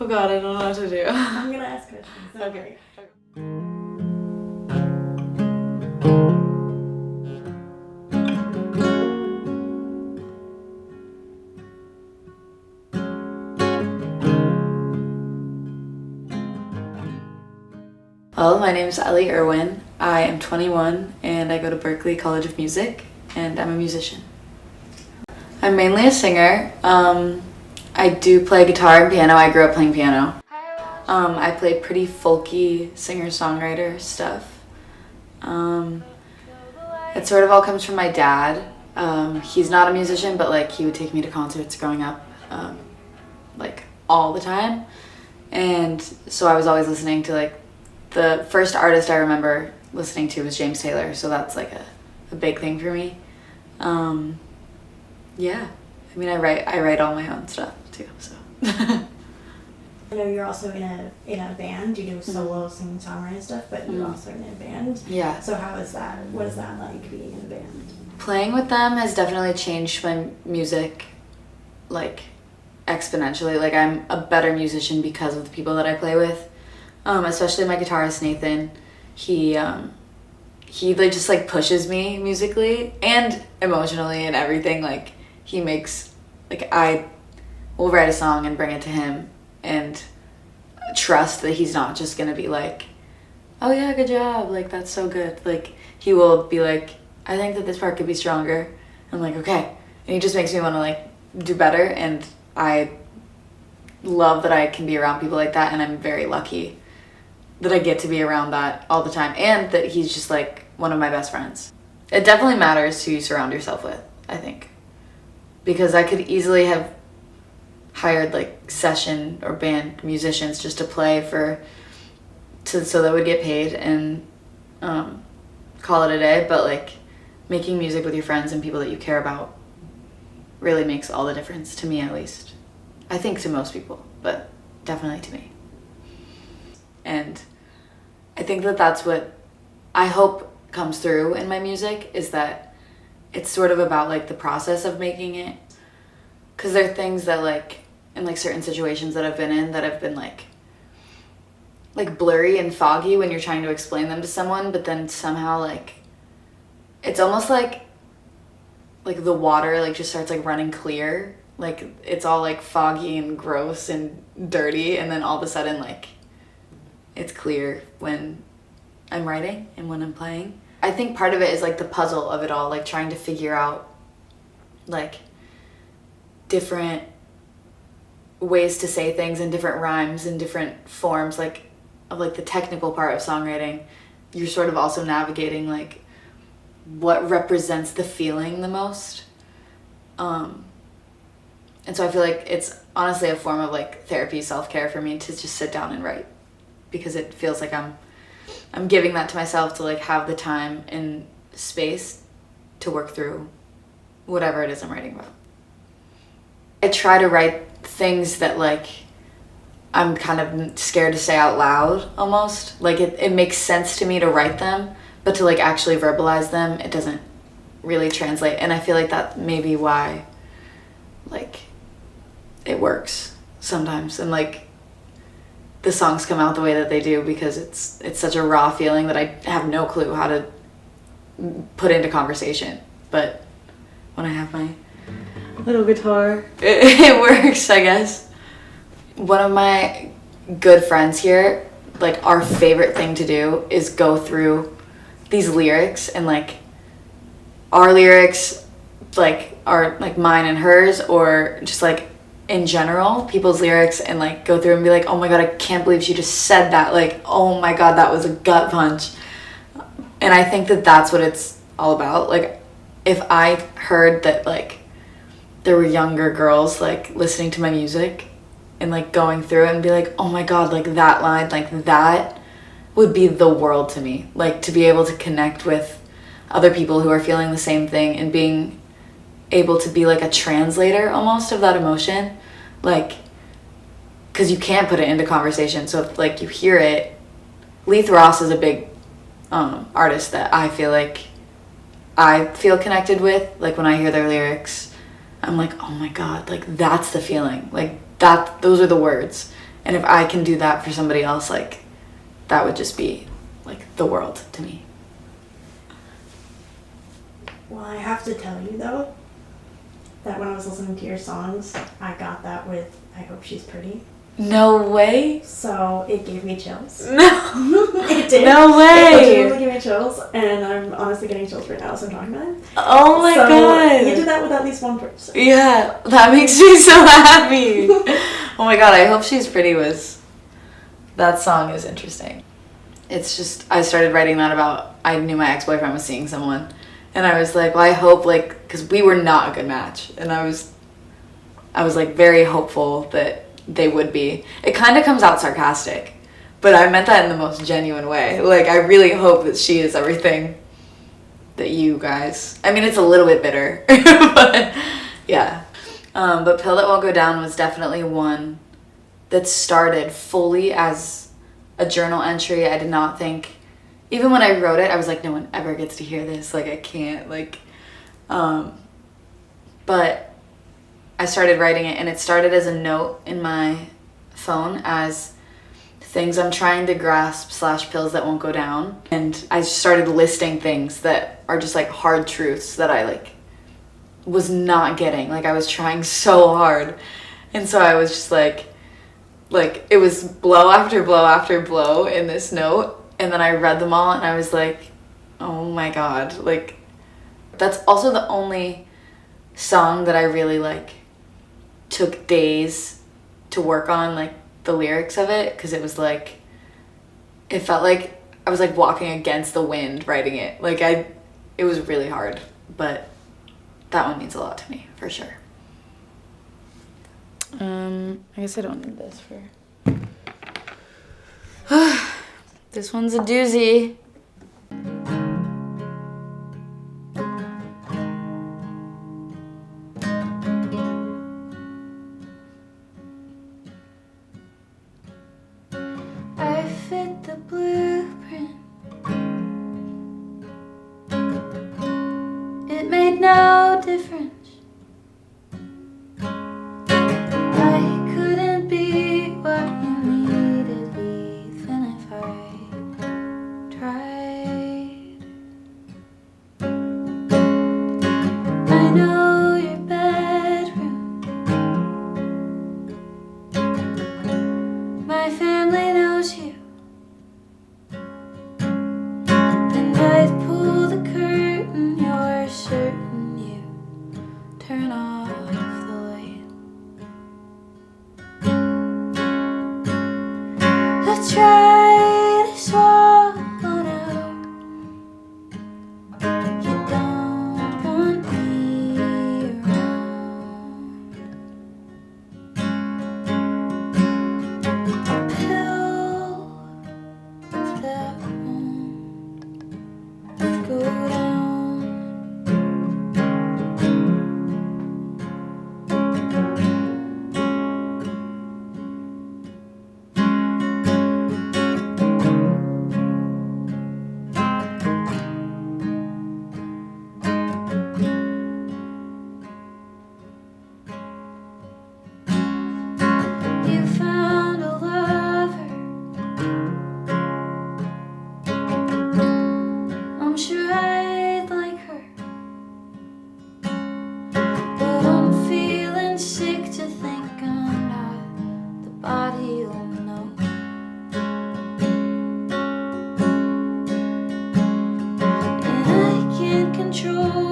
Oh god, I don't know what to do. I'm gonna ask questions. Okay. Well, my name is Ellie Irwin. I am 21 and I go to Berklee College of Music and I'm a musician. I'm mainly a singer. I do play guitar and piano. I grew up playing piano. I play pretty folky singer-songwriter stuff. It sort of all comes from my dad. He's not a musician, but like he would take me to concerts growing up, like all the time. And so I was always listening to like, the first artist I remember listening to was James Taylor, so that's like a big thing for me. Yeah, I mean I write all my own stuff too, so. I know you're also in a band. You do solo singing songwriting stuff, but you're also in a band. Yeah. So how is that? What is that like being in a band? Playing with them has definitely changed my music, like exponentially. Like I'm a better musician because of the people that I play with. Especially my guitarist Nathan. He like just like pushes me musically and emotionally and everything. Like he makes, like I will write a song and bring it to him and trust that he's not just gonna be like, oh yeah, good job, like that's so good. Like he will be like, I think that this part could be stronger. I'm like, okay. And he just makes me want to like do better, and I love that I can be around people like that, and I'm very lucky that I get to be around that all the time, and that he's just like one of my best friends. It definitely matters who you surround yourself with, I think, because I could easily have hired like session or band musicians just to play so that would get paid and call it a day, but like making music with your friends and people that you care about really makes all the difference, to me at least. I think to most people, but definitely to me. And I think that that's what I hope comes through in my music, is that it's sort of about like the process of making it. Because there are things that like, in like certain situations that I've been in that have been like blurry and foggy when you're trying to explain them to someone, but then somehow like, it's almost like the water like just starts like running clear. Like it's all like foggy and gross and dirty, and then all of a sudden like it's clear when I'm writing and when I'm playing. I think part of it is like the puzzle of it all, like trying to figure out like different ways to say things and different rhymes and different forms, like of like the technical part of songwriting. You're sort of also navigating like what represents the feeling the most. And so I feel like it's honestly a form of like therapy, self-care for me to just sit down and write, because it feels like I'm giving that to myself to like have the time and space to work through whatever it is I'm writing about. I try to write things that like I'm kind of scared to say out loud almost. Like it makes sense to me to write them, but to like actually verbalize them, it doesn't really translate. And I feel like that may be why like it works sometimes, and like the songs come out the way that they do, because it's such a raw feeling that I have no clue how to put into conversation. But when I have my little guitar, it works, I guess. One of my good friends here, like our favorite thing to do is go through these lyrics, and like our lyrics like are like mine and hers, or just like in general people's lyrics, and like go through and be like, oh my god, I can't believe she just said that, like oh my god, that was a gut punch. And I think that that's what it's all about. Like if I heard that like there were younger girls like listening to my music and like going through it and be like, oh my god, like that line, like that would be the world to me. Like to be able to connect with other people who are feeling the same thing and being able to be like a translator almost of that emotion, like because you can't put it into conversation. So if like you hear it, Leith Ross is a big artist that I feel like I feel connected with. Like when I hear their lyrics, I'm like, oh my god, like that's the feeling, like that, those are the words. And if I can do that for somebody else, like, that would just be, like, the world to me. Well, I have to tell you, though, that when I was listening to your songs, I got that with I Hope She's Pretty. No way. So it gave me chills. No. It did. No way. It genuinely gave me chills, and I'm honestly getting chills right now as I'm talking about it. Oh my God. You did that with at least one person. Yeah, that makes me so happy. Oh my God, I Hope She's Pretty that song is interesting. It's just, I started writing that about, I knew my ex-boyfriend was seeing someone, and I was like, well, I hope, like, because we were not a good match, and I was like very hopeful that they would be. It kind of comes out sarcastic, but I meant that in the most genuine way. Like, I really hope that she is everything that you guys, I mean, it's a little bit bitter, but yeah. But Pill That Won't Go Down was definitely one that started fully as a journal entry. I did not think, even when I wrote it, I was like, no one ever gets to hear this. Like, I can't, like, but I started writing it, and it started as a note in my phone as things I'm trying to grasp / pills that won't go down. And I started listing things that are just like hard truths that I like was not getting. Like, I was trying so hard. And so I was just like it was blow after blow after blow in this note. And then I read them all, and I was like, oh my God. Like, that's also the only song that I really like took days to work on, like, the lyrics of it, because it was like, it felt like I was like walking against the wind writing it. Like, it was really hard, but that one means a lot to me for sure. I guess I don't need this for this one's a doozy. I fit the blueprint. It made no difference. I couldn't be what you needed, even if I tried. I know your bedroom. My family knows you. And I'd pull the curtain, you're certain you turn off the light. I try to swallow now. You don't want me around. Pill that won't go down. You found a lover. I'm sure I'd like her, but I'm feeling sick to think I'm not the body you'll know. And I can't control